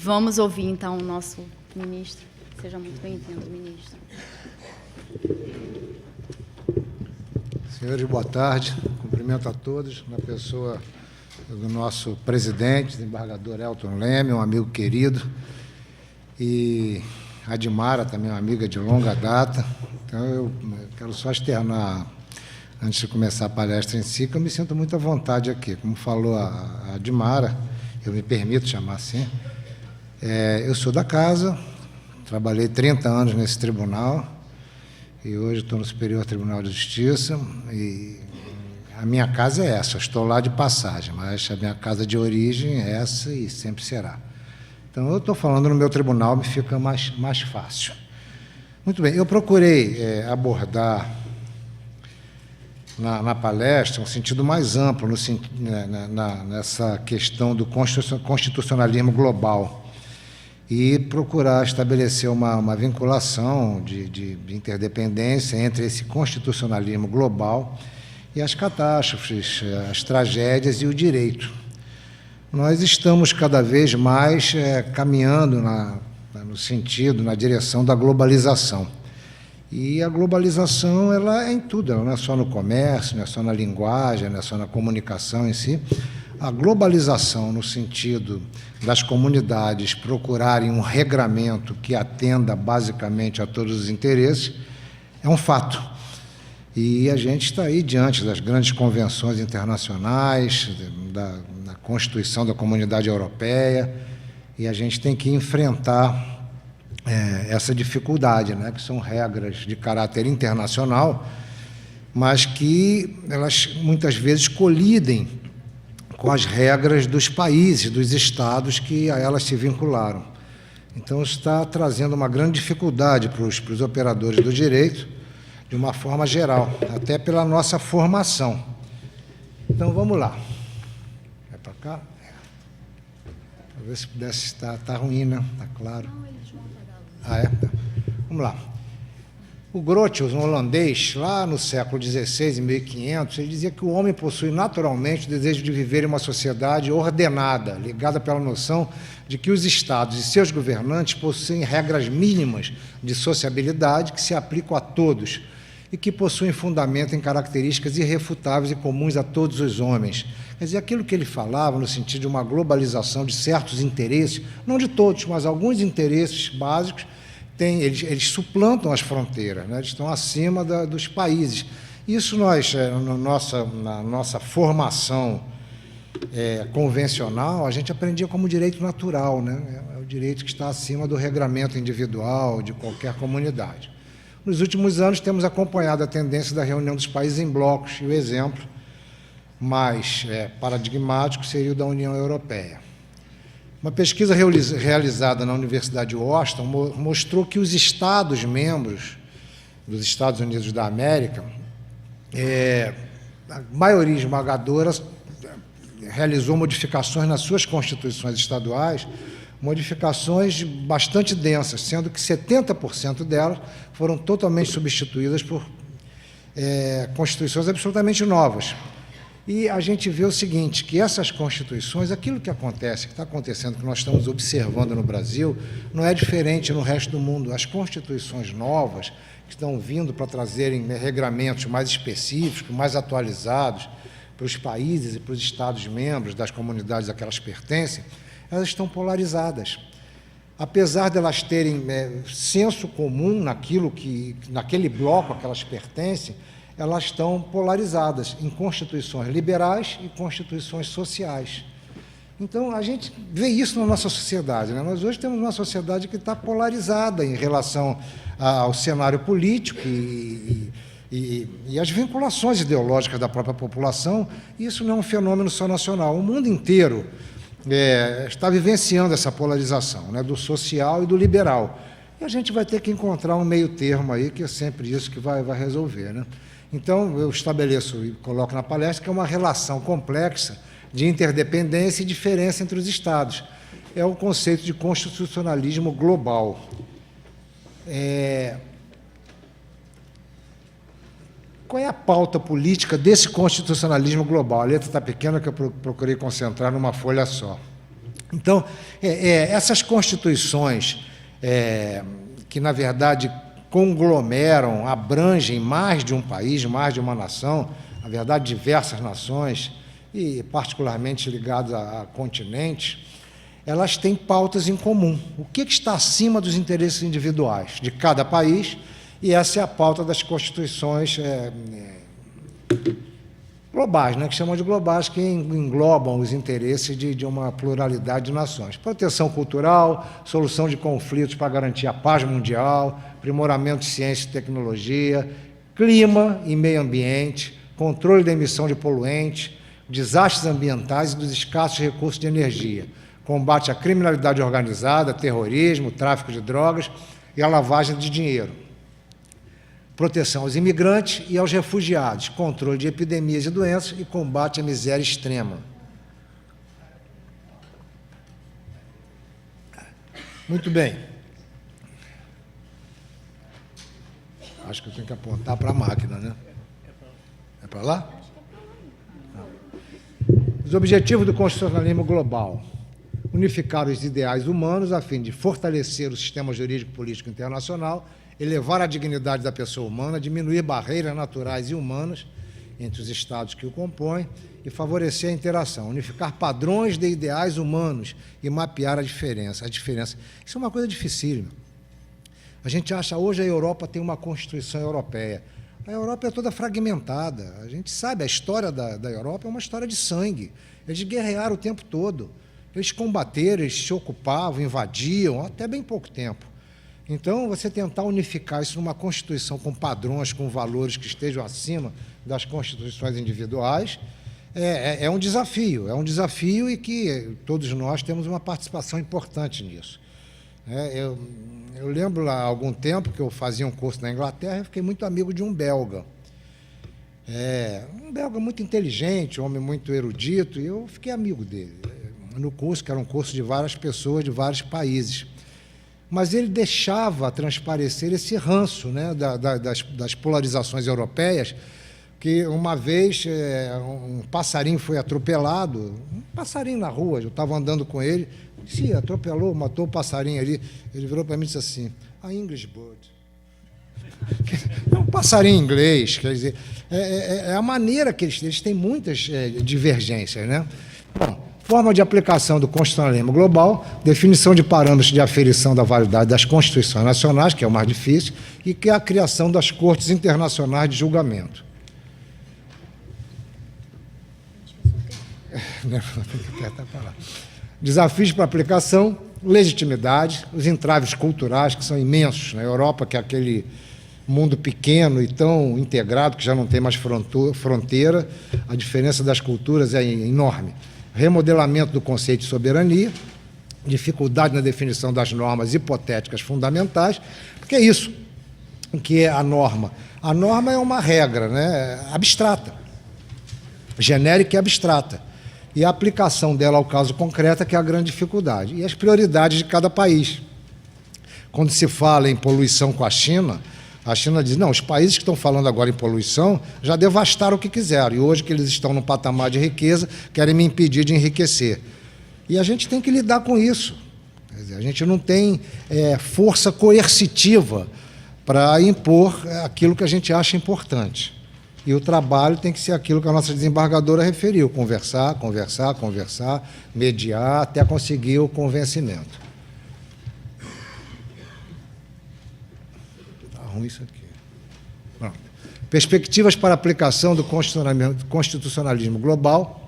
Vamos ouvir, então, o nosso ministro. Seja muito bem-vindo, ministro. Senhores, boa tarde. Cumprimento a todos, na pessoa do nosso presidente, desembargador Elton Leme, um amigo querido, e a Dimara, também uma amiga de longa data. Então, eu quero só externar, antes de começar a palestra em si, que eu me sinto muito à vontade aqui. Como falou a Dimara, eu me permito chamar assim, eu sou da casa, trabalhei 30 anos nesse tribunal e hoje estou no Superior Tribunal de Justiça e a minha casa é essa, estou lá de passagem, mas a minha casa de origem é essa e sempre será. Então, eu estou falando no meu tribunal, me fica mais fácil. Muito bem, eu procurei abordar na palestra um sentido mais amplo nessa questão do constitucionalismo global, e procurar estabelecer uma vinculação de interdependência entre esse constitucionalismo global e as catástrofes, as tragédias e o direito. Nós estamos cada vez mais caminhando no sentido, na direção da globalização. E a globalização, ela é em tudo, ela não é só no comércio, não é só na linguagem, não é só na comunicação em si. A globalização, no sentido das comunidades procurarem um regramento que atenda basicamente a todos os interesses, é um fato. E a gente está aí diante das grandes convenções internacionais, da Constituição da Comunidade Europeia, e a gente tem que enfrentar essa dificuldade, né, que são regras de caráter internacional, mas que elas muitas vezes colidem com as regras dos países, dos estados que a elas se vincularam. Então, isso está trazendo uma grande dificuldade para os operadores do direito, de uma forma geral, até pela nossa formação. Então, vamos lá. Vai para cá? Para ver se pudesse estar... Está ruim, né? Está claro. Vamos lá. O Grotius, um holandês, lá no século XVI, em 1500, ele dizia que o homem possui naturalmente o desejo de viver em uma sociedade ordenada, ligada pela noção de que os estados e seus governantes possuem regras mínimas de sociabilidade que se aplicam a todos e que possuem fundamento em características irrefutáveis e comuns a todos os homens. Quer dizer, aquilo que ele falava no sentido de uma globalização de certos interesses, não de todos, mas alguns interesses básicos, eles suplantam as fronteiras, né? Eles estão acima dos países. Isso nós, na nossa formação convencional, a gente aprendia como direito natural, né? É o direito que está acima do regramento individual de qualquer comunidade. Nos últimos anos, temos acompanhado a tendência da reunião dos países em blocos, e o exemplo mais paradigmático seria o da União Europeia. Uma pesquisa realizada na Universidade de Washington mostrou que os Estados-membros dos Estados Unidos da América, a maioria esmagadora realizou modificações nas suas constituições estaduais, modificações bastante densas, sendo que 70% delas foram totalmente substituídas por constituições absolutamente novas. E a gente vê o seguinte, que essas constituições, aquilo que acontece, que está acontecendo, que nós estamos observando no Brasil, não é diferente no resto do mundo. As constituições novas, que estão vindo para trazerem regramentos mais específicos, mais atualizados para os países e para os Estados-membros das comunidades a que elas pertencem, elas estão polarizadas. Apesar de elas terem senso comum naquele bloco a que elas pertencem, elas estão polarizadas em constituições liberais e constituições sociais. Então, a gente vê isso na nossa sociedade, né? Nós hoje temos uma sociedade que está polarizada em relação ao cenário político e as vinculações ideológicas da própria população. Isso não é um fenômeno só nacional. O mundo inteiro está vivenciando essa polarização, né, do social e do liberal. E a gente vai ter que encontrar um meio termo aí, que é sempre isso que vai resolver, né? Então, eu estabeleço e coloco na palestra que é uma relação complexa de interdependência e diferença entre os Estados. É o conceito de constitucionalismo global. Qual é a pauta política desse constitucionalismo global? A letra está pequena, que eu procurei concentrar numa folha só. Então, essas constituições que, na verdade, conglomeram, abrangem mais de um país, mais de uma nação, na verdade, diversas nações, e particularmente ligadas a continentes, elas têm pautas em comum. O que está acima dos interesses individuais de cada país? E essa é a pauta das constituições globais, né, que chamam de globais, que englobam os interesses de uma pluralidade de nações. Proteção cultural, solução de conflitos para garantir a paz mundial, aprimoramento de ciência e tecnologia, clima e meio ambiente, controle da emissão de poluentes, desastres ambientais e dos escassos recursos de energia, combate à criminalidade organizada, terrorismo, tráfico de drogas e a lavagem de dinheiro, proteção aos imigrantes e aos refugiados, controle de epidemias e doenças e combate à miséria extrema. Muito bem. Acho que eu tenho que apontar para a máquina, né? É para lá? Os objetivos do constitucionalismo global: unificar os ideais humanos a fim de fortalecer o sistema jurídico político internacional, elevar a dignidade da pessoa humana, diminuir barreiras naturais e humanas entre os Estados que o compõem e favorecer a interação, unificar padrões de ideais humanos e mapear a diferença. Isso é uma coisa dificílima. A gente acha, hoje a Europa tem uma Constituição Europeia. A Europa é toda fragmentada. A gente sabe, a história da Europa é uma história de sangue. Eles guerrearam o tempo todo. Eles combateram, eles se ocupavam, invadiam, até bem pouco tempo. Então, você tentar unificar isso numa Constituição com padrões, com valores que estejam acima das constituições individuais, é um desafio e que todos nós temos uma participação importante nisso. Eu lembro lá, há algum tempo, que eu fazia um curso na Inglaterra e fiquei muito amigo de um belga. Um belga muito inteligente, um homem muito erudito, e eu fiquei amigo dele no curso, que era um curso de várias pessoas de vários países. Mas ele deixava transparecer esse ranço, né, das polarizações europeias, que uma vez um passarinho foi atropelado, um passarinho na rua, eu estava andando com ele, disse, atropelou, matou o passarinho ali. Ele virou para mim e disse assim, a English bird. É um passarinho inglês, quer dizer, é a maneira que eles têm muitas divergências, né? Bom, forma de aplicação do constitucionalismo global, definição de parâmetros de aferição da validade das constituições nacionais, que é o mais difícil, e que é a criação das cortes internacionais de julgamento. Desafios para aplicação, legitimidade, os entraves culturais, que são imensos na Europa, que é aquele mundo pequeno e tão integrado, que já não tem mais fronteira, a diferença das culturas é enorme. Remodelamento do conceito de soberania, dificuldade na definição das normas hipotéticas fundamentais, porque é isso que é a norma. A norma é uma regra, né, abstrata, genérica e abstrata, e a aplicação dela ao caso concreto é que é a grande dificuldade, e as prioridades de cada país. Quando se fala em poluição com a China diz, não, os países que estão falando agora em poluição já devastaram o que quiseram, e hoje que eles estão num patamar de riqueza, querem me impedir de enriquecer. E a gente tem que lidar com isso. Quer dizer, a gente não tem força coercitiva para impor aquilo que a gente acha importante. E o trabalho tem que ser aquilo que a nossa desembargadora referiu, conversar, mediar, até conseguir o convencimento. Isso aqui. Bom, perspectivas para a aplicação do constitucionalismo global.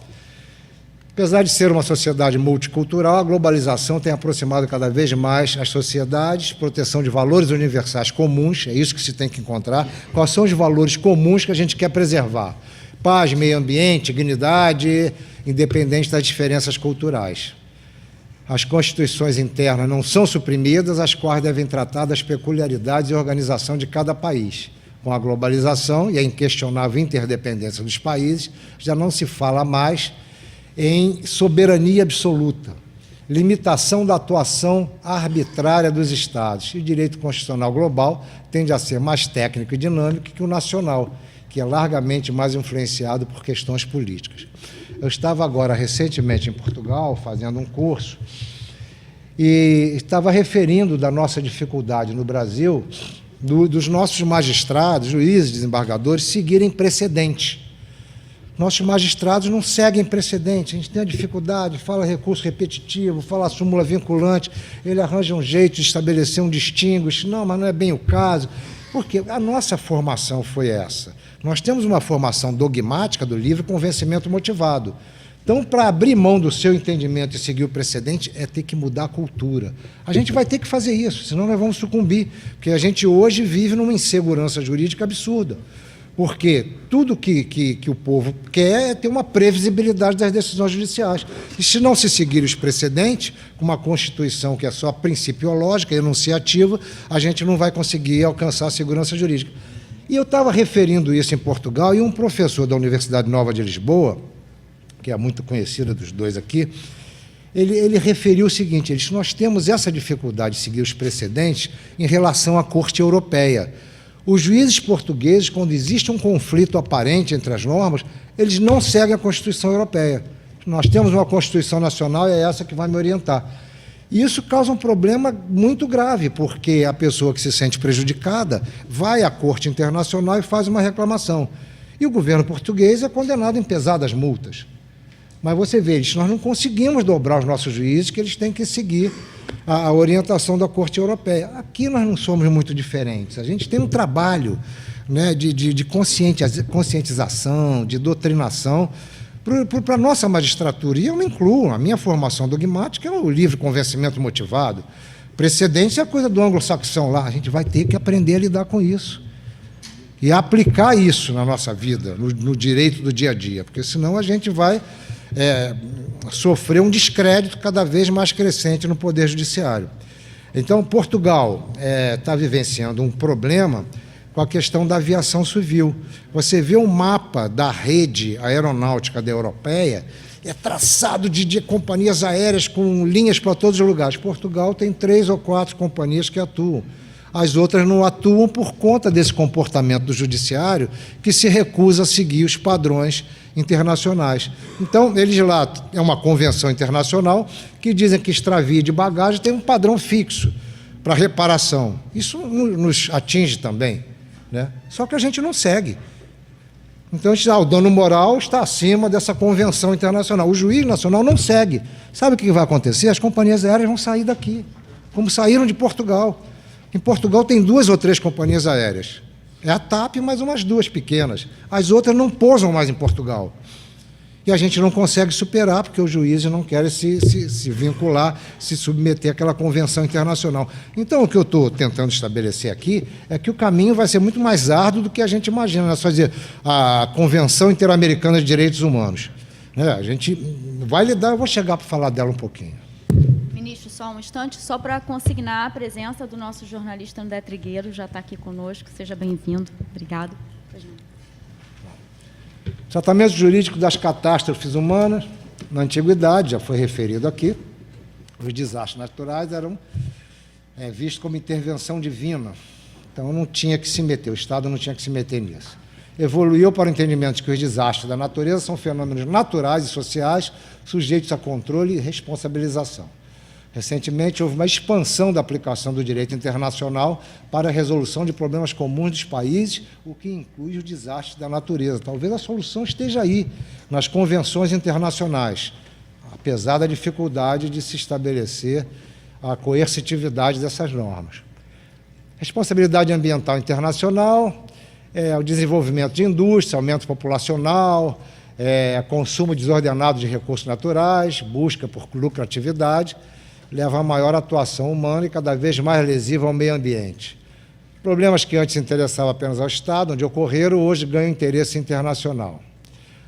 Apesar de ser uma sociedade multicultural, a globalização tem aproximado cada vez mais as sociedades, proteção de valores universais comuns, é isso que se tem que encontrar. Quais são os valores comuns que a gente quer preservar? Paz, meio ambiente, dignidade, independente das diferenças culturais. as constituições internas não são suprimidas, as quais devem tratar das peculiaridades e organização de cada país. Com a globalização e a inquestionável interdependência dos países, já não se fala mais em soberania absoluta, limitação da atuação arbitrária dos Estados. E o direito constitucional global tende a ser mais técnico e dinâmico que o nacional, que é largamente mais influenciado por questões políticas. Eu estava agora, recentemente, em Portugal, fazendo um curso, e estava referindo da nossa dificuldade no Brasil, dos nossos magistrados, juízes, desembargadores, seguirem precedentes. Nossos magistrados não seguem precedente, a gente tem a dificuldade, fala recurso repetitivo, fala súmula vinculante, ele arranja um jeito de estabelecer um distinguish, não, mas não é bem o caso, porque a nossa formação foi essa. Nós temos uma formação dogmática do livre convencimento motivado. Então, para abrir mão do seu entendimento e seguir o precedente, é ter que mudar a cultura. A gente vai ter que fazer isso, senão nós vamos sucumbir, porque a gente hoje vive numa insegurança jurídica absurda. Porque tudo que o povo quer é ter uma previsibilidade das decisões judiciais. E se não se seguir os precedentes, com uma Constituição que é só principiológica, enunciativa, a gente não vai conseguir alcançar a segurança jurídica. E eu estava referindo isso em Portugal, e um professor da Universidade Nova de Lisboa, que é muito conhecida dos dois aqui, ele referiu o seguinte, ele disse, nós temos essa dificuldade de seguir os precedentes em relação à Corte Europeia. Os juízes portugueses, quando existe um conflito aparente entre as normas, eles não seguem a Constituição Europeia. Nós temos uma Constituição Nacional e é essa que vai me orientar. E isso causa um problema muito grave, porque a pessoa que se sente prejudicada vai à Corte Internacional e faz uma reclamação. E o governo português é condenado em pesadas multas. Mas você vê, nós não conseguimos dobrar os nossos juízes, que eles têm que seguir a orientação da Corte Europeia. Aqui nós não somos muito diferentes. A gente tem um trabalho, né, de conscientização, de doutrinação, para a nossa magistratura. E eu me incluo, a minha formação dogmática é o livre convencimento motivado. Precedente é a coisa do anglo-saxão lá. A gente vai ter que aprender a lidar com isso. E aplicar isso na nossa vida, no direito do dia a dia, porque senão a gente vai sofrer um descrédito cada vez mais crescente no Poder Judiciário. Então, Portugal está vivenciando um problema com a questão da aviação civil. Você vê um mapa da rede aeronáutica da europeia, é traçado de companhias aéreas com linhas para todos os lugares. Portugal tem 3 ou 4 companhias que atuam. As outras não atuam por conta desse comportamento do judiciário que se recusa a seguir os padrões internacionais. Então, eles lá, é uma convenção internacional que dizem que extravio de bagagem tem um padrão fixo para reparação. Isso nos atinge também, né? Só que a gente não segue. Então, o dano moral está acima dessa convenção internacional. O juiz nacional não segue. Sabe o que vai acontecer? As companhias aéreas vão sair daqui, como saíram de Portugal. Em Portugal tem 2 ou 3 companhias aéreas. É a TAP e mais umas 2 pequenas. As outras não pousam mais em Portugal. E a gente não consegue superar, porque os juízes não querem se vincular, se submeter àquela convenção internacional. Então, o que eu estou tentando estabelecer aqui é que o caminho vai ser muito mais árduo do que a gente imagina. Nós fazer a Convenção Interamericana de Direitos Humanos. A gente vai lidar, eu vou chegar para falar dela um pouquinho. Ministro, só um instante, só para consignar a presença do nosso jornalista André Trigueiro, já está aqui conosco, seja bem-vindo. Obrigado. Tratamento jurídico das catástrofes humanas, na antiguidade, já foi referido aqui, os desastres naturais eram vistos como intervenção divina, então não tinha que se meter, o Estado não tinha que se meter nisso. Evoluiu para o entendimento de que os desastres da natureza são fenômenos naturais e sociais, sujeitos a controle e responsabilização. Recentemente, houve uma expansão da aplicação do direito internacional para a resolução de problemas comuns dos países, o que inclui os desastres da natureza. Talvez a solução esteja aí, nas convenções internacionais, apesar da dificuldade de se estabelecer a coercitividade dessas normas. Responsabilidade ambiental internacional, o desenvolvimento de indústria, aumento populacional, consumo desordenado de recursos naturais, busca por lucratividade, leva a maior atuação humana e cada vez mais lesiva ao meio ambiente. Problemas que antes interessavam apenas ao Estado, onde ocorreram, hoje ganham interesse internacional.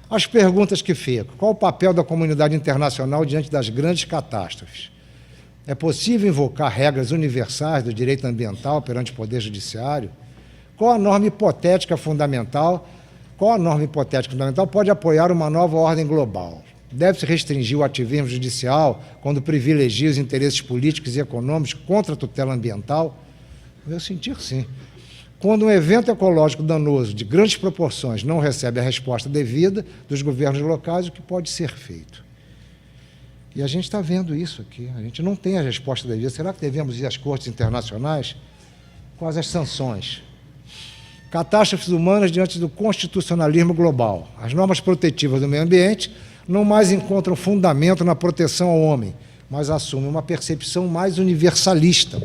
As perguntas que ficam: qual o papel da comunidade internacional diante das grandes catástrofes? É possível invocar regras universais do direito ambiental perante o Poder Judiciário? Qual a norma hipotética fundamental pode apoiar uma nova ordem global? Deve-se restringir o ativismo judicial quando privilegia os interesses políticos e econômicos contra a tutela ambiental? No meu sentir, sim. Quando um evento ecológico danoso de grandes proporções não recebe a resposta devida dos governos locais, o que pode ser feito? E a gente está vendo isso aqui, a gente não tem a resposta devida. Será que devemos ir às cortes internacionais? Quais as sanções? Catástrofes humanas diante do constitucionalismo global. As normas protetivas do meio ambiente não mais encontram fundamento na proteção ao homem, mas assumem uma percepção mais universalista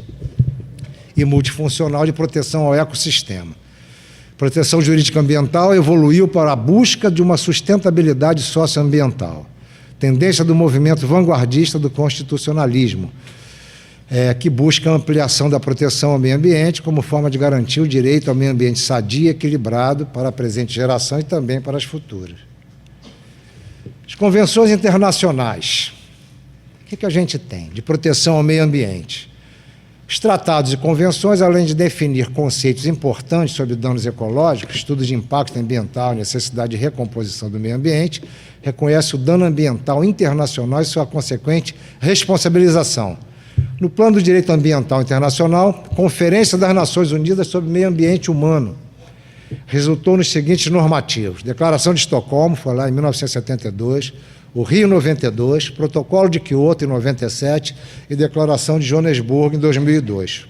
e multifuncional de proteção ao ecossistema. Proteção jurídica ambiental evoluiu para a busca de uma sustentabilidade socioambiental. Tendência do movimento vanguardista do constitucionalismo, que busca a ampliação da proteção ao meio ambiente como forma de garantir o direito ao meio ambiente sadio e equilibrado para a presente geração e também para as futuras. As convenções internacionais. O que a gente tem de proteção ao meio ambiente? Os tratados e convenções, além de definir conceitos importantes sobre danos ecológicos, estudos de impacto ambiental e necessidade de recomposição do meio ambiente, reconhece o dano ambiental internacional e sua consequente responsabilização. No plano do direito ambiental internacional, Conferência das Nações Unidas sobre Meio Ambiente Humano resultou nos seguintes normativos: Declaração de Estocolmo, foi lá em 1972, o Rio 92, Protocolo de Quioto em 97 e Declaração de Joanesburgo em 2002.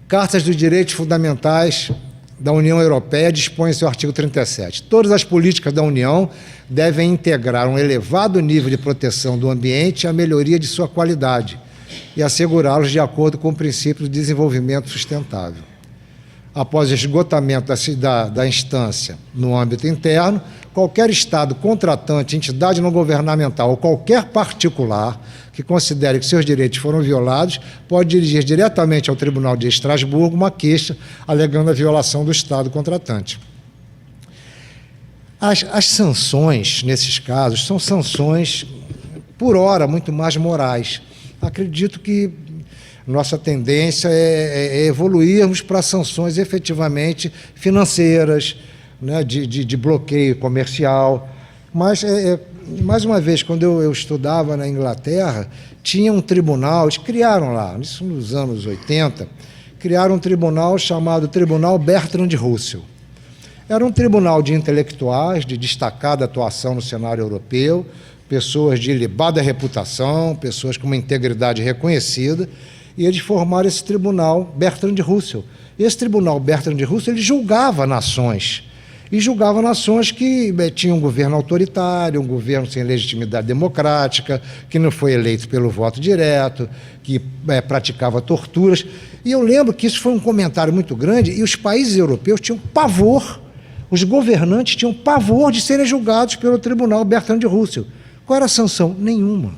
Cartas dos Direitos Fundamentais da União Europeia dispõe em seu artigo 37. Todas as políticas da União devem integrar um elevado nível de proteção do ambiente e a melhoria de sua qualidade e assegurá-los de acordo com o princípio do desenvolvimento sustentável. Após o esgotamento da instância no âmbito interno, qualquer Estado contratante, entidade não governamental ou qualquer particular que considere que seus direitos foram violados pode dirigir diretamente ao Tribunal de Estrasburgo uma queixa alegando a violação do Estado contratante. As sanções, nesses casos, são sanções, por hora, muito mais morais. Acredito que nossa tendência é evoluirmos para sanções efetivamente financeiras, né, de bloqueio comercial. Mas, mais uma vez, quando eu estudava na Inglaterra, tinha um tribunal, eles criaram lá, isso nos anos 80, criaram um tribunal chamado Tribunal Bertrand Russell. Era um tribunal de intelectuais, de destacada atuação no cenário europeu, pessoas de ilibada reputação, pessoas com uma integridade reconhecida, e eles formaram esse tribunal Bertrand Russell. Esse tribunal Bertrand Russell ele julgava nações, e julgava nações que tinham um governo autoritário, um governo sem legitimidade democrática, que não foi eleito pelo voto direto, que praticava torturas. E eu lembro que isso foi um comentário muito grande, e os países europeus tinham pavor, os governantes tinham pavor de serem julgados pelo tribunal Bertrand Russell. Qual era a sanção? Nenhuma.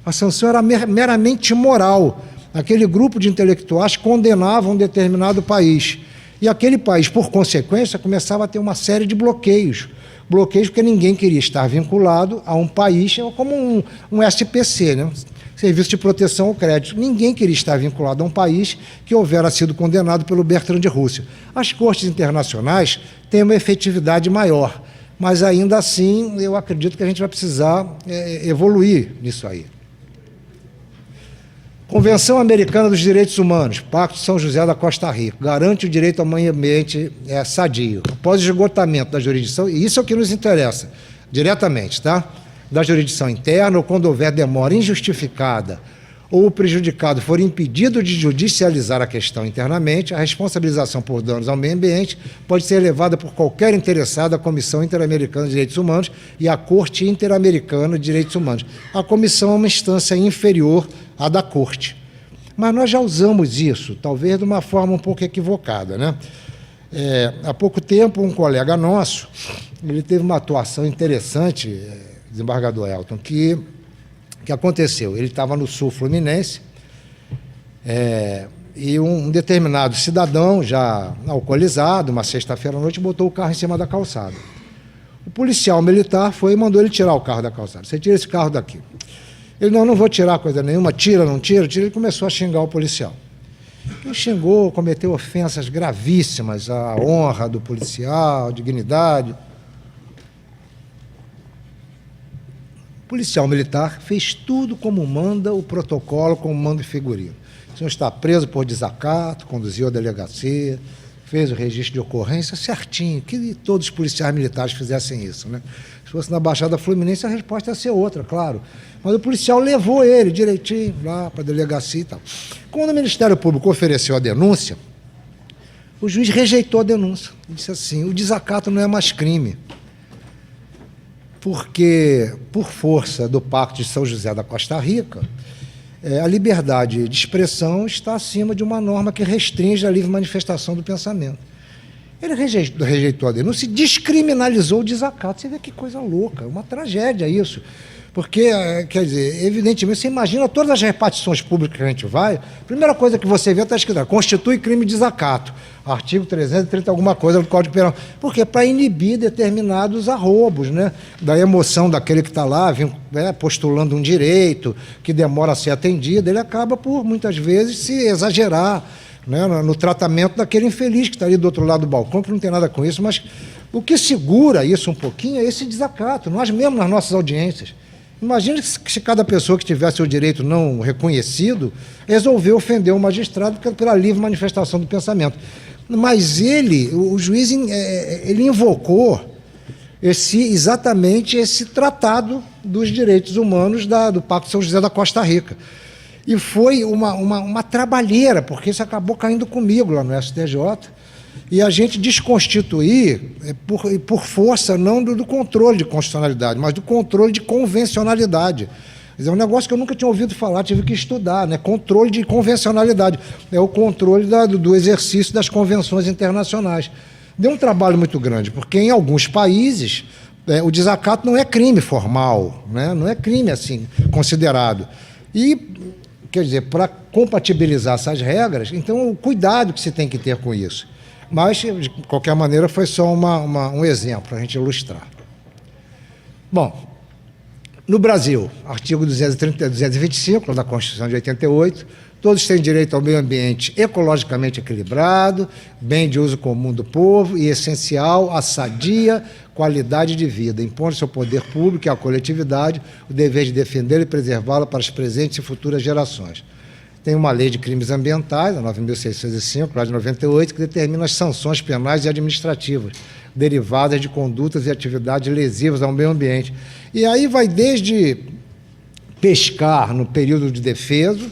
A sanção era meramente moral. Aquele grupo de intelectuais condenava um determinado país. E aquele país, por consequência, começava a ter uma série de bloqueios. Bloqueios porque ninguém queria estar vinculado a um país, como um SPC, né? Serviço de Proteção ao Crédito. Ninguém queria estar vinculado a um país que houvera sido condenado pelo Bertrand Russell. As cortes internacionais têm uma efetividade maior, mas ainda assim eu acredito que a gente vai precisar evoluir nisso aí. Convenção Americana dos Direitos Humanos, Pacto de São José da Costa Rica, garante o direito ao meio ambiente sadio. Após o esgotamento da jurisdição, e isso é o que nos interessa, diretamente, tá? Da jurisdição interna, ou quando houver demora injustificada, ou o prejudicado for impedido de judicializar a questão internamente, a responsabilização por danos ao meio ambiente pode ser elevada por qualquer interessado à Comissão Interamericana de Direitos Humanos e à Corte Interamericana de Direitos Humanos. A comissão é uma instância inferior à da Corte. Mas nós já usamos isso, talvez de uma forma um pouco equivocada, né? Há pouco tempo, um colega nosso, ele teve uma atuação interessante, desembargador Elton, que aconteceu? Ele estava no sul fluminense e um determinado cidadão, já alcoolizado, uma sexta-feira à noite, botou o carro em cima da calçada. O policial militar foi e mandou ele tirar o carro da calçada. Você tira esse carro daqui. Ele, não vou tirar coisa nenhuma, tira, não tira, tira. Ele começou a xingar o policial. Ele xingou, cometeu ofensas gravíssimas à honra do policial, à dignidade. O policial militar fez tudo como manda o protocolo, como manda o figurino. O senhor está preso por desacato, conduziu a delegacia, fez o registro de ocorrência certinho, que todos os policiais militares fizessem isso, né? Se fosse na Baixada Fluminense, a resposta ia ser outra, claro. Mas o policial levou ele direitinho lá para a delegacia e tal. Quando o Ministério Público ofereceu a denúncia, o juiz rejeitou a denúncia. Ele disse assim, o desacato não é mais crime, porque, por força do Pacto de São José da Costa Rica, a liberdade de expressão está acima de uma norma que restringe a livre manifestação do pensamento. Ele rejeitou a denúncia e descriminalizou o desacato. Você vê que coisa louca, uma tragédia isso. Porque, quer dizer, evidentemente, você imagina todas as repartições públicas que a gente vai, a primeira coisa que você vê está escrito, constitui crime de desacato, artigo 330 alguma coisa do Código Penal. Por quê? Para inibir determinados arroubos, né? Da emoção daquele que está lá, postulando um direito, que demora a ser atendido, ele acaba por, muitas vezes, se exagerar, né, no tratamento daquele infeliz que está ali do outro lado do balcão, que não tem nada com isso, mas o que segura isso um pouquinho é esse desacato. Nós mesmos, nas nossas audiências, imagine se cada pessoa que tivesse o direito não reconhecido resolveu ofender o magistrado pela livre manifestação do pensamento. Mas o juiz, ele invocou exatamente esse tratado dos direitos humanos do Pacto de São José da Costa Rica. E foi uma trabalheira, porque isso acabou caindo comigo lá no STJ, e a gente desconstituir por força não do controle de constitucionalidade, mas do controle de convencionalidade. Quer dizer, é um negócio que eu nunca tinha ouvido falar, tive que estudar, né? Controle de convencionalidade, é o controle do exercício das convenções internacionais. Deu um trabalho muito grande, porque em alguns países o desacato não é crime formal, né? Não é crime assim considerado. E, quer dizer, para compatibilizar essas regras, então o cuidado que se tem que ter com isso. Mas, de qualquer maneira, foi só um exemplo para a gente ilustrar. Bom, no Brasil, artigo 225 da Constituição de 88, todos têm direito ao meio ambiente ecologicamente equilibrado, bem de uso comum do povo e essencial à sadia qualidade de vida, impondo-se ao poder público e à coletividade o dever de defendê-la e preservá-la para as presentes e futuras gerações. Tem uma lei de crimes ambientais, a 9.605, lá de 98, que determina as sanções penais e administrativas derivadas de condutas e atividades lesivas ao meio ambiente. E aí vai desde pescar no período de defeso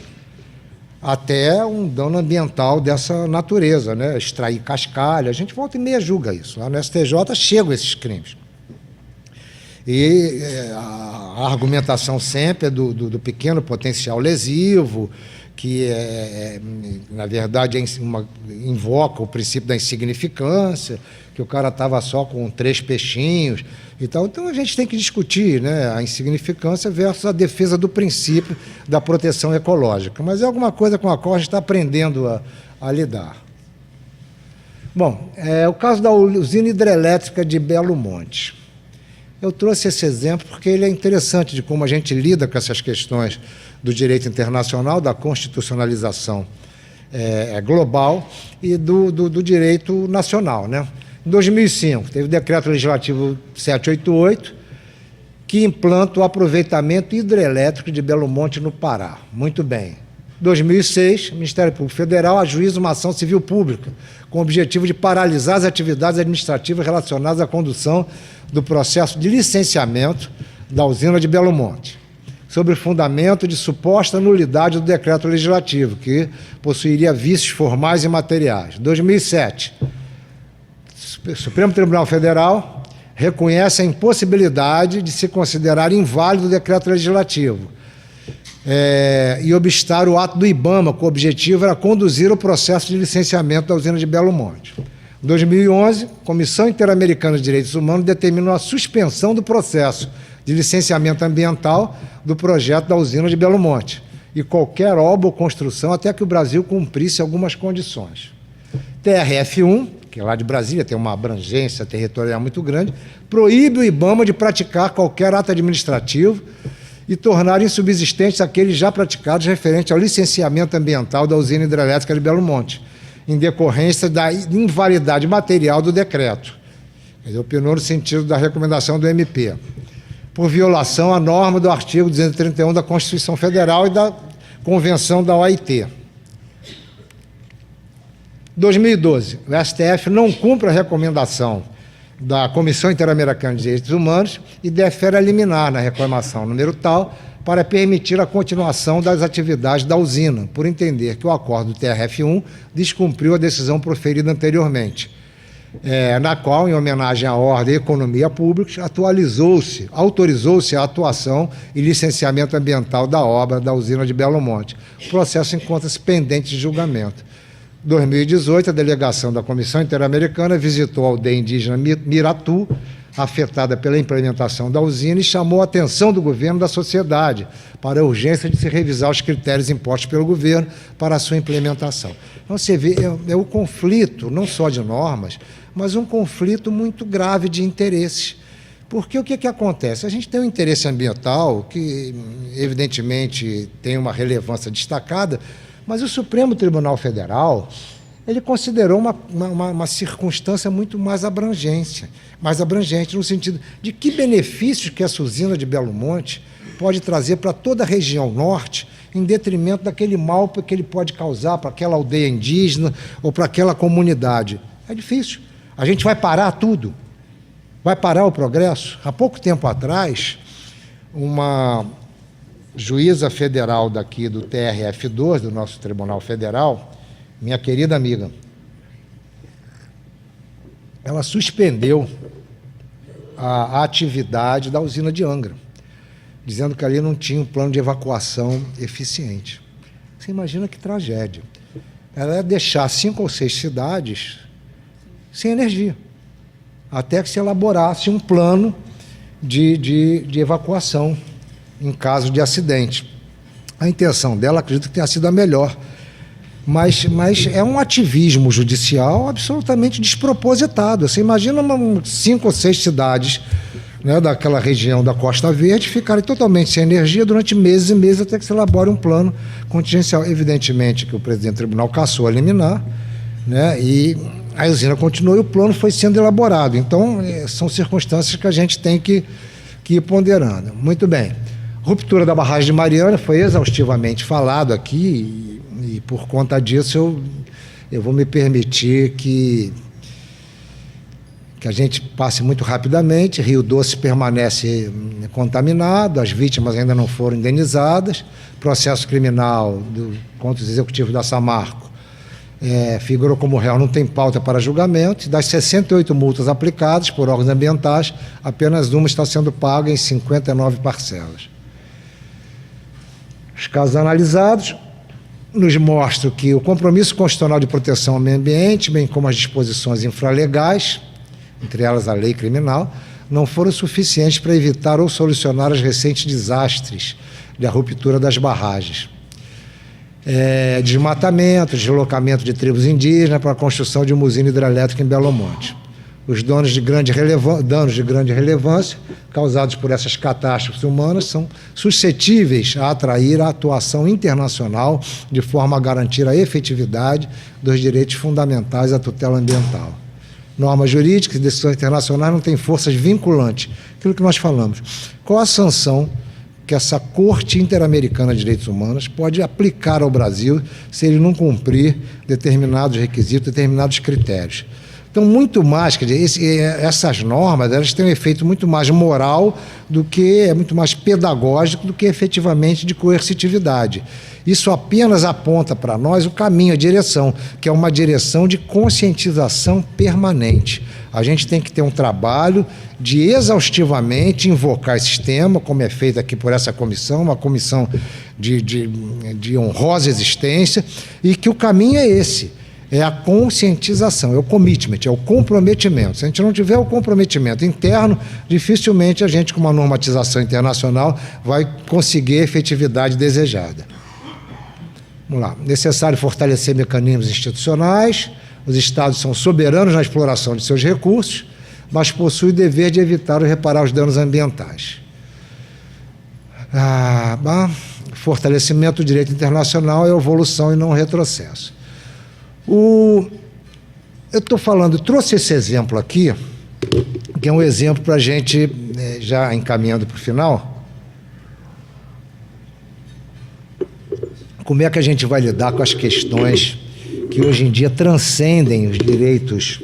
até um dano ambiental dessa natureza, né? Extrair cascalho, a gente volta e meia julga isso. Lá no STJ chegam esses crimes. E a argumentação sempre é do pequeno potencial lesivo, que, na verdade, invoca o princípio da insignificância, que o cara estava só com 3 peixinhos e tal. Então, a gente tem que discutir, né, a insignificância versus a defesa do princípio da proteção ecológica. Mas é alguma coisa com a qual a gente está aprendendo a lidar. Bom, o caso da usina hidrelétrica de Belo Monte. Eu trouxe esse exemplo porque ele é interessante de como a gente lida com essas questões do direito internacional, da constitucionalização global e do direito nacional, né? Em 2005, teve o Decreto Legislativo 788, que implanta o aproveitamento hidrelétrico de Belo Monte, no Pará. Muito bem. Em 2006, o Ministério Público Federal ajuiza uma ação civil pública com o objetivo de paralisar as atividades administrativas relacionadas à condução do processo de licenciamento da usina de Belo Monte, sobre o fundamento de suposta nulidade do decreto legislativo, que possuiria vícios formais e materiais. Em 2007, o Supremo Tribunal Federal reconhece a impossibilidade de se considerar inválido o decreto legislativo e obstar o ato do IBAMA, que o objetivo era conduzir o processo de licenciamento da usina de Belo Monte. Em 2011, a Comissão Interamericana de Direitos Humanos determinou a suspensão do processo de licenciamento ambiental do projeto da usina de Belo Monte e qualquer obra ou construção até que o Brasil cumprisse algumas condições. TRF1, que é lá de Brasília, tem uma abrangência territorial muito grande, proíbe o IBAMA de praticar qualquer ato administrativo e tornar insubsistentes aqueles já praticados referentes ao licenciamento ambiental da usina hidrelétrica de Belo Monte, em decorrência da invalidade material do decreto. Ele opinou no sentido da recomendação do MP, por violação à norma do artigo 231 da Constituição Federal e da Convenção da OIT. 2012, o STF não cumpre a recomendação da Comissão Interamericana de Direitos Humanos e defere a liminar na reclamação número tal para permitir a continuação das atividades da usina, por entender que o acordo do TRF1 descumpriu a decisão proferida anteriormente, na qual, em homenagem à ordem e economia pública, autorizou-se a atuação e licenciamento ambiental da obra da usina de Belo Monte. O processo encontra-se pendente de julgamento. Em 2018, a delegação da Comissão Interamericana visitou a aldeia indígena Miratu, afetada pela implementação da usina, e chamou a atenção do governo e da sociedade para a urgência de se revisar os critérios impostos pelo governo para a sua implementação. Então, você vê, o conflito, não só de normas, mas um conflito muito grave de interesses. Porque o que acontece? A gente tem um interesse ambiental que, evidentemente, tem uma relevância destacada, mas o Supremo Tribunal Federal, ele considerou uma circunstância muito mais abrangente no sentido de que benefícios que essa usina de Belo Monte pode trazer para toda a região norte, em detrimento daquele mal que ele pode causar para aquela aldeia indígena ou para aquela comunidade. É difícil. A gente vai parar tudo. Vai parar o progresso. Há pouco tempo atrás, uma juíza federal daqui do TRF2, do nosso Tribunal Federal, minha querida amiga, ela suspendeu a atividade da usina de Angra, dizendo que ali não tinha um plano de evacuação eficiente. Você imagina que tragédia. Ela ia deixar 5 ou 6 cidades sem energia, até que se elaborasse um plano de evacuação em caso de acidente. A intenção dela, acredito que tenha sido a melhor, mas é um ativismo judicial absolutamente despropositado. Você imagina 5 ou 6 cidades, né, daquela região da Costa Verde ficarem totalmente sem energia durante meses e meses até que se elabore um plano contingencial. Evidentemente que o presidente do tribunal cassou a liminar, né, e a usina continuou e o plano foi sendo elaborado. Então, são circunstâncias que a gente tem que ir ponderando. Muito bem. Ruptura da barragem de Mariana foi exaustivamente falado aqui e por conta disso eu vou me permitir que a gente passe muito rapidamente. Rio Doce permanece contaminado, as vítimas ainda não foram indenizadas, processo criminal contra os executivos da Samarco figurou como réu, não tem pauta para julgamento. Das 68 multas aplicadas por órgãos ambientais, apenas uma está sendo paga em 59 parcelas. Os casos analisados nos mostram que o compromisso constitucional de proteção ao meio ambiente, bem como as disposições infralegais, entre elas a lei criminal, não foram suficientes para evitar ou solucionar os recentes desastres da ruptura das barragens. Desmatamento, deslocamento de tribos indígenas para a construção de uma usina hidrelétrica em Belo Monte. Os danos de grande relevância causados por essas catástrofes humanas são suscetíveis a atrair a atuação internacional de forma a garantir a efetividade dos direitos fundamentais à tutela ambiental. Normas jurídicas e decisões internacionais não têm forças vinculantes. Aquilo que nós falamos. Qual a sanção que essa Corte Interamericana de Direitos Humanos pode aplicar ao Brasil se ele não cumprir determinados requisitos, determinados critérios? Então, muito mais, quer dizer, essas normas, elas têm um efeito muito mais moral muito mais pedagógico do que efetivamente de coercitividade. Isso apenas aponta para nós o caminho, a direção, que é uma direção de conscientização permanente. A gente tem que ter um trabalho de exaustivamente invocar esse tema, como é feito aqui por essa comissão, uma comissão de honrosa existência, e que o caminho é esse. É a conscientização, é o commitment, é o comprometimento. Se a gente não tiver o comprometimento interno, dificilmente a gente, com uma normatização internacional, vai conseguir a efetividade desejada. Vamos lá. Necessário fortalecer mecanismos institucionais. Os Estados são soberanos na exploração de seus recursos, mas possuem o dever de evitar ou reparar os danos ambientais. Fortalecimento do direito internacional é evolução e não retrocesso. Eu estou falando, trouxe esse exemplo aqui, que é um exemplo para a gente, já encaminhando para o final, como é que a gente vai lidar com as questões que hoje em dia transcendem os direitos,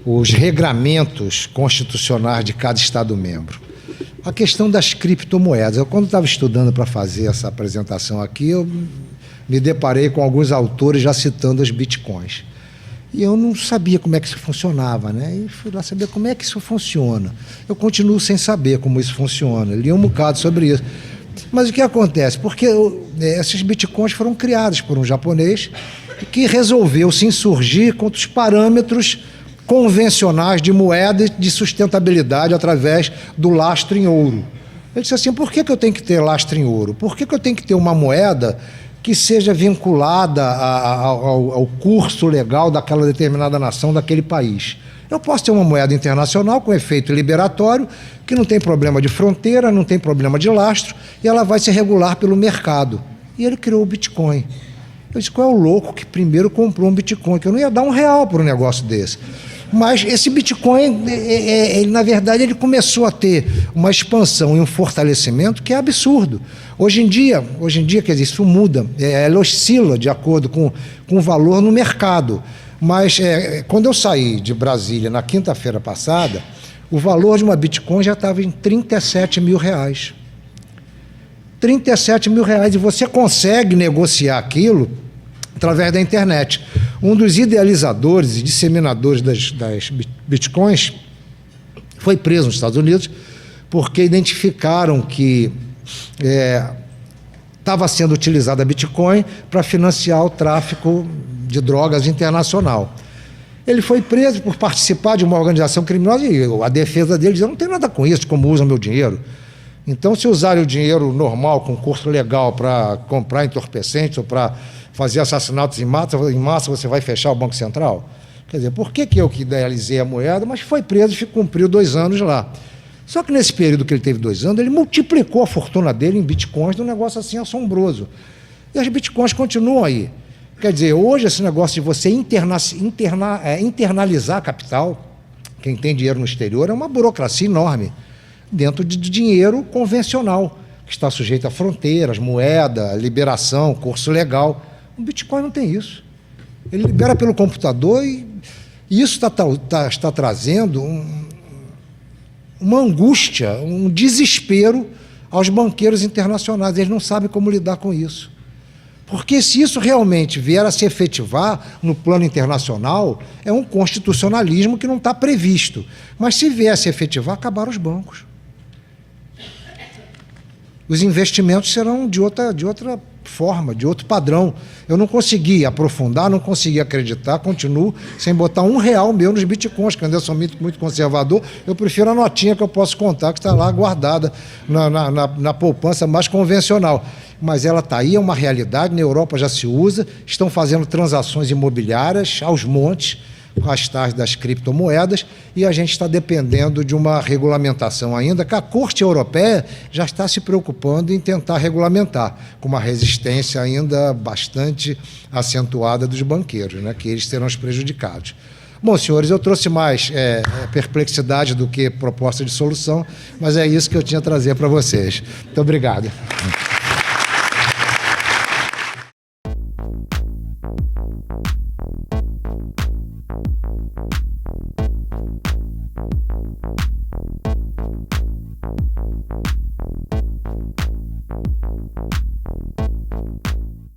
os regramentos constitucionais de cada Estado-membro. A questão das criptomoedas. Eu, quando estava estudando para fazer essa apresentação aqui, eu me deparei com alguns autores já citando os bitcoins. E eu não sabia como é que isso funcionava, né? E fui lá saber como é que isso funciona. Eu continuo sem saber como isso funciona. Li um bocado sobre isso. Mas o que acontece? Porque esses bitcoins foram criados por um japonês que resolveu se insurgir contra os parâmetros convencionais de moeda de sustentabilidade através do lastro em ouro. Ele disse assim, por que eu tenho que ter lastro em ouro? Por que eu tenho que ter uma moeda que seja vinculada ao curso legal daquela determinada nação, daquele país? Eu posso ter uma moeda internacional com efeito liberatório, que não tem problema de fronteira, não tem problema de lastro, e ela vai se regular pelo mercado. E ele criou o Bitcoin. Eu disse, qual é o louco que primeiro comprou um Bitcoin? Que eu não ia dar R$1 por um negócio desse. Mas esse Bitcoin, na verdade, ele começou a ter uma expansão e um fortalecimento que é absurdo. Hoje em dia, quer dizer, isso muda, ela oscila de acordo com o valor no mercado. Mas quando eu saí de Brasília na quinta-feira passada, o valor de uma Bitcoin já estava em R$37 mil. R$37 mil, e você consegue negociar aquilo através da internet. Um dos idealizadores e disseminadores das bitcoins foi preso nos Estados Unidos porque identificaram que estava sendo utilizada a Bitcoin para financiar o tráfico de drogas internacional. Ele foi preso por participar de uma organização criminosa e a defesa dele dizia, não tem nada com isso, como usam meu dinheiro. Então, se usarem o dinheiro normal, com curso legal, para comprar entorpecentes ou para fazer assassinatos em massa, você vai fechar o Banco Central? Quer dizer, por que eu que idealizei a moeda, mas foi preso e cumpriu 2 anos lá. Só que nesse período que ele teve 2 anos, ele multiplicou a fortuna dele em bitcoins de um negócio assim assombroso. E as bitcoins continuam aí. Quer dizer, hoje esse negócio de você internalizar capital, quem tem dinheiro no exterior, é uma burocracia enorme, dentro de dinheiro convencional, que está sujeito a fronteiras, moeda, liberação, curso legal. O Bitcoin não tem isso. Ele libera pelo computador e isso está trazendo uma angústia, um desespero aos banqueiros internacionais. Eles não sabem como lidar com isso. Porque se isso realmente vier a se efetivar no plano internacional, é um constitucionalismo que não está previsto. Mas se vier a se efetivar, acabaram os bancos. Os investimentos serão de outra forma, de outro padrão. Eu não consegui aprofundar, não consegui acreditar, continuo sem botar R$1 meu nos bitcoins, que eu sou muito conservador. Eu prefiro a notinha que eu posso contar, que está lá guardada na poupança mais convencional. Mas ela está aí, é uma realidade, na Europa já se usa, estão fazendo transações imobiliárias aos montes, com as taxas das criptomoedas, e a gente está dependendo de uma regulamentação ainda, que a Corte Europeia já está se preocupando em tentar regulamentar, com uma resistência ainda bastante acentuada dos banqueiros, né, que eles serão os prejudicados. Bom, senhores, eu trouxe mais perplexidade do que proposta de solução, mas é isso que eu tinha a trazer para vocês. Muito obrigado.